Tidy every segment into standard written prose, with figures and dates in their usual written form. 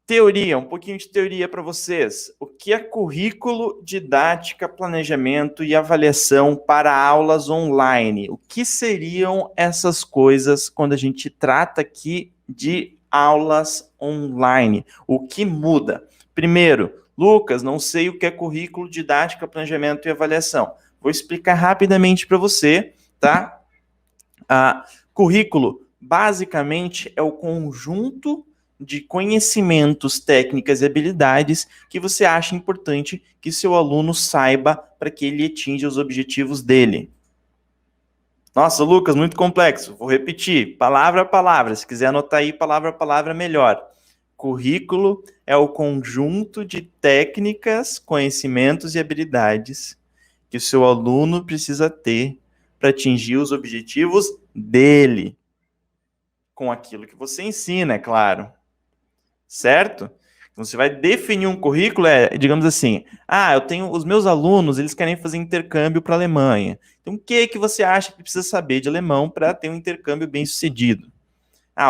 Teoria, um pouquinho de teoria para vocês. O que é currículo, didática, planejamento e avaliação para aulas online? O que seriam essas coisas quando a gente trata aqui de aulas online? O que muda? Primeiro, Lucas, não sei o que é currículo, didática, planejamento e avaliação. Vou explicar rapidamente para você, tá? Currículo, basicamente, é o conjunto de conhecimentos, técnicas e habilidades que você acha importante que seu aluno saiba para que ele atinja os objetivos dele. Nossa, Lucas, muito complexo. Vou repetir, palavra a palavra. Se quiser anotar aí, palavra a palavra, melhor. Currículo é o conjunto de técnicas, conhecimentos e habilidades que o seu aluno precisa ter para atingir os objetivos dele. Com aquilo que você ensina, é claro. Certo? Então, você vai definir um currículo, digamos assim, eu tenho os meus alunos, eles querem fazer intercâmbio para a Alemanha. Então, o que você acha que precisa saber de alemão para ter um intercâmbio bem sucedido?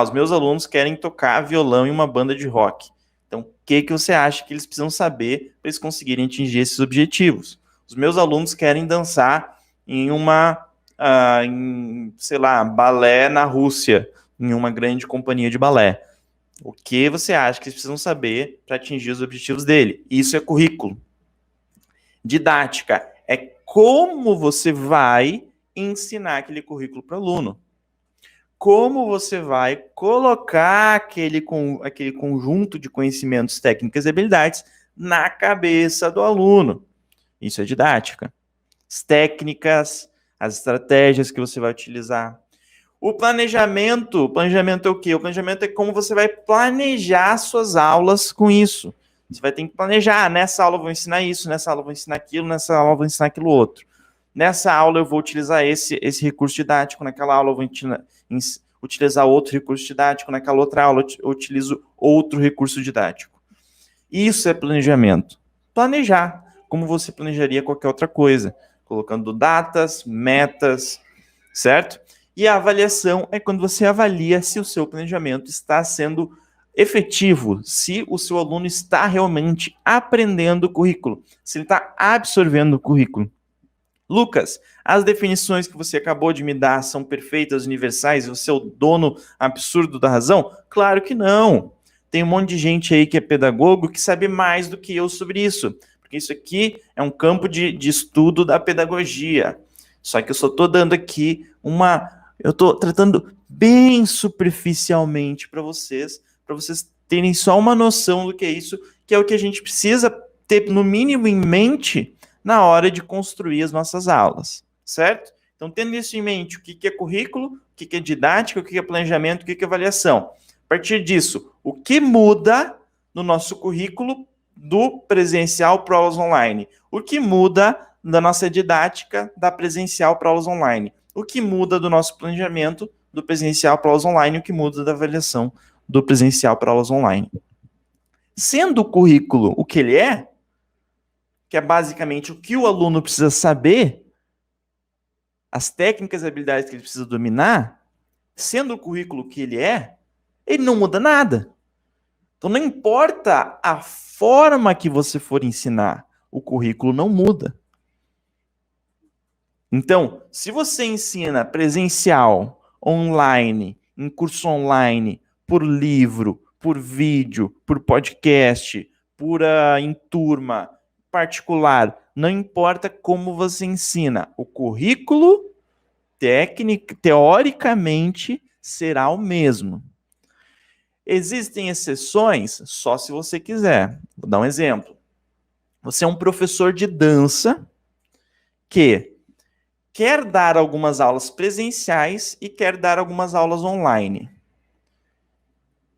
Os meus alunos querem tocar violão em uma banda de rock. Então, o que você acha que eles precisam saber para eles conseguirem atingir esses objetivos? Os meus alunos querem dançar em sei lá, balé na Rússia, em uma grande companhia de balé. O que você acha que eles precisam saber para atingir os objetivos dele? Isso é currículo. Didática é como você vai ensinar aquele currículo para o aluno. Como você vai colocar aquele conjunto de conhecimentos, técnicas e habilidades na cabeça do aluno. Isso é didática. As técnicas, as estratégias que você vai utilizar. O planejamento é o quê? O planejamento é como você vai planejar suas aulas com isso. Você vai ter que planejar, nessa aula eu vou ensinar isso, nessa aula eu vou ensinar aquilo, nessa aula eu vou ensinar aquilo outro. Nessa aula eu vou utilizar esse recurso didático, naquela aula eu vou utilizar outro recurso didático, naquela outra aula eu utilizo outro recurso didático. Isso é planejamento. Planejar, como você planejaria qualquer outra coisa, colocando datas, metas, certo? E a avaliação é quando você avalia se o seu planejamento está sendo efetivo, se o seu aluno está realmente aprendendo o currículo, se ele está absorvendo o currículo. Lucas, as definições que você acabou de me dar são perfeitas, universais? Você é o dono absurdo da razão? Claro que não. Tem um monte de gente aí que é pedagogo que sabe mais do que eu sobre isso, porque isso aqui é um campo de estudo da pedagogia. Só que eu só estou dando aqui eu estou tratando bem superficialmente para vocês terem só uma noção do que é isso, que é o que a gente precisa ter, no mínimo, em mente na hora de construir as nossas aulas, certo? Então, tendo isso em mente, o que é currículo, o que é didática, o que é planejamento, o que é avaliação. A partir disso, o que muda no nosso currículo do presencial para aulas online? O que muda da nossa didática da presencial para aulas online? O que muda do nosso planejamento do presencial para aulas online? O que muda da avaliação do presencial para aulas online? Sendo o currículo o que ele é, que é basicamente o que o aluno precisa saber, as técnicas e habilidades que ele precisa dominar, sendo o currículo que ele não muda nada. Então não importa a forma que você for ensinar, o currículo não muda. Então, se você ensina presencial, online, em curso online, por livro, por vídeo, por podcast, em turma, particular, não importa como você ensina, o currículo teoricamente será o mesmo. Existem exceções só se você quiser. Vou dar um exemplo. Você é um professor de dança que quer dar algumas aulas presenciais e quer dar algumas aulas online.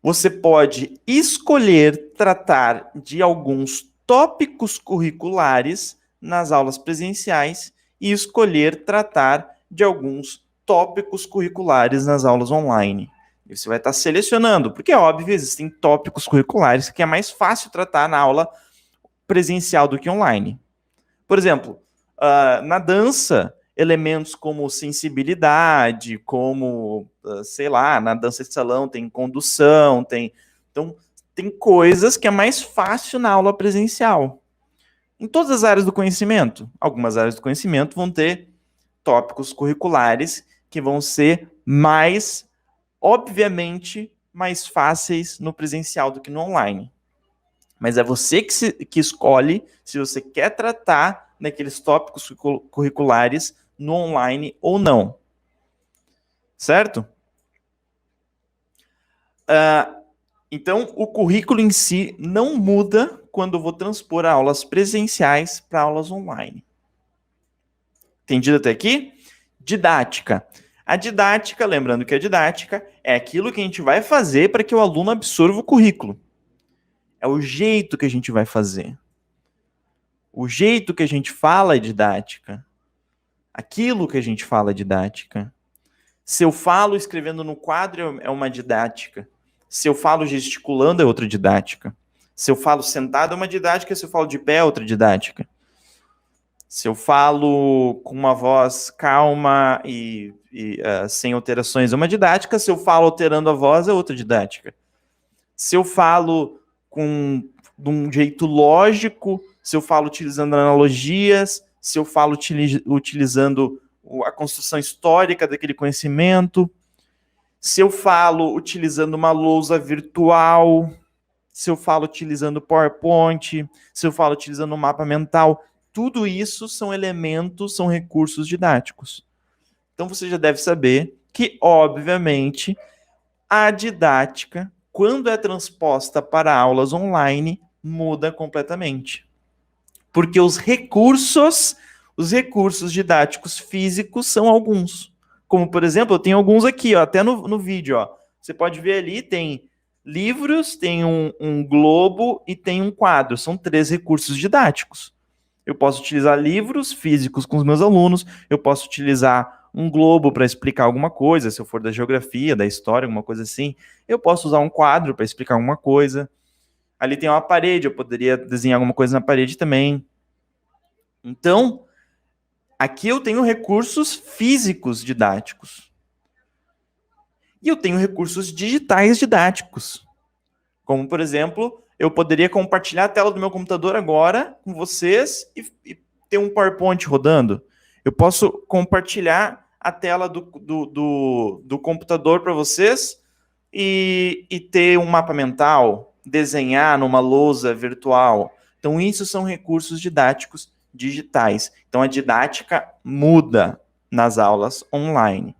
Você pode escolher tratar de alguns tópicos curriculares nas aulas presenciais e escolher tratar de alguns tópicos curriculares nas aulas online. E você vai estar selecionando, porque é óbvio, existem tópicos curriculares que é mais fácil tratar na aula presencial do que online. Por exemplo, na dança, elementos como sensibilidade, como, sei lá, na dança de salão tem condução, então, Tem coisas que é mais fácil na aula presencial. Em todas as áreas do conhecimento, algumas áreas do conhecimento vão ter tópicos curriculares que vão ser mais, obviamente, mais fáceis no presencial do que no online. Mas é você que escolhe se você quer tratar daqueles tópicos curriculares no online ou não. Certo? Então, o currículo em si não muda quando eu vou transpor aulas presenciais para aulas online. Entendido até aqui? Didática. A didática, lembrando que a didática é aquilo que a gente vai fazer para que o aluno absorva o currículo. É o jeito que a gente vai fazer. O jeito que a gente fala é didática. Aquilo que a gente fala é didática. Se eu falo escrevendo no quadro é uma didática. Se eu falo gesticulando é outra didática. Se eu falo sentado é uma didática, se eu falo de pé é outra didática. Se eu falo com uma voz calma e sem alterações é uma didática, se eu falo alterando a voz é outra didática. Se eu falo de um jeito lógico, se eu falo utilizando analogias, se eu falo utilizando a construção histórica daquele conhecimento, se eu falo utilizando uma lousa virtual, se eu falo utilizando PowerPoint, se eu falo utilizando um mapa mental, tudo isso são elementos, são recursos didáticos. Então você já deve saber que, obviamente, a didática, quando é transposta para aulas online, muda completamente. Porque os recursos didáticos físicos são alguns. Como, por exemplo, eu tenho alguns aqui, ó, até no vídeo. Ó. Você pode ver ali, tem livros, tem um globo e tem um quadro. São 3 recursos didáticos. Eu posso utilizar livros físicos com os meus alunos, eu posso utilizar um globo para explicar alguma coisa, se eu for da geografia, da história, alguma coisa assim. Eu posso usar um quadro para explicar alguma coisa. Ali tem uma parede, eu poderia desenhar alguma coisa na parede também. Então, aqui eu tenho recursos físicos didáticos. E eu tenho recursos digitais didáticos. Como, por exemplo, eu poderia compartilhar a tela do meu computador agora com vocês e ter um PowerPoint rodando. Eu posso compartilhar a tela do computador para vocês e ter um mapa mental, desenhar numa lousa virtual. Então, isso são recursos didáticos digitais. Então, a didática muda nas aulas online.